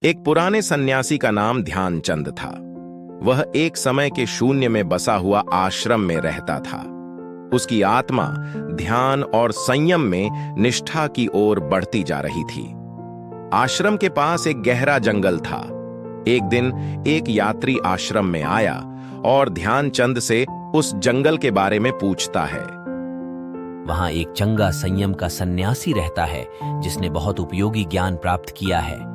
एक पुराने सन्यासी का नाम ध्यानचंद था। वह एक समय के शून्य में बसा हुआ आश्रम में रहता था। उसकी आत्मा ध्यान और संयम में निष्ठा की ओर बढ़ती जा रही थी। आश्रम के पास एक गहरा जंगल था। एक दिन एक यात्री आश्रम में आया और ध्यानचंद से उस जंगल के बारे में पूछता है। वहां एक चंगा संयम का सन्यासी रहता है जिसने बहुत उपयोगी ज्ञान प्राप्त किया है।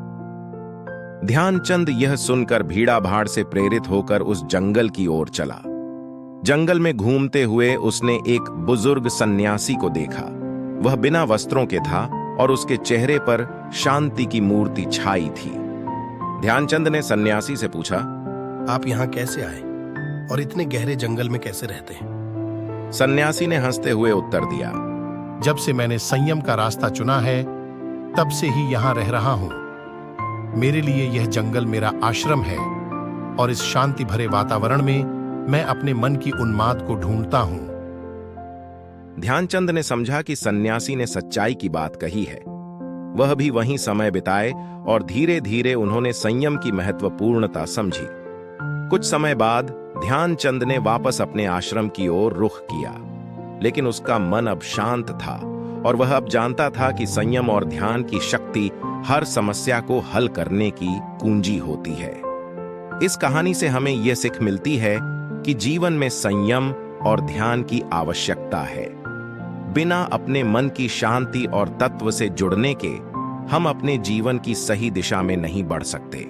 ध्यानचंद यह सुनकर भीड़ा भाड़ से प्रेरित होकर उस जंगल की ओर चला। जंगल में घूमते हुए उसने एक बुजुर्ग सन्यासी को देखा। वह बिना वस्त्रों के था और उसके चेहरे पर शांति की मूर्ति छाई थी। ध्यानचंद ने सन्यासी से पूछा, आप यहाँ कैसे आए और इतने गहरे जंगल में कैसे रहते हैं? सन्यासी ने हंसते हुए उत्तर दिया, जब से मैंने संयम का रास्ता चुना है तब से ही यहाँ रह रहा हूँ। मेरे लिए यह जंगल मेरा आश्रम है और इस शांति भरे वातावरण में मैं अपने मन की उन्माद को ढूंढता हूँ। ध्यानचंद ने समझा कि सन्यासी ने सच्चाई की बात कही है। वह भी वहीं समय बिताए और धीरे धीरे उन्होंने संयम की महत्वपूर्णता समझी। कुछ समय बाद ध्यानचंद ने वापस अपने आश्रम की ओर रुख किया, लेकिन उसका मन अब शांत था और वह अब जानता था कि संयम और ध्यान की शक्ति हर समस्या को हल करने की कुंजी होती है। इस कहानी से हमें यह सीख मिलती है कि जीवन में संयम और ध्यान की आवश्यकता है। बिना अपने मन की शांति और तत्व से जुड़ने के हम अपने जीवन की सही दिशा में नहीं बढ़ सकते।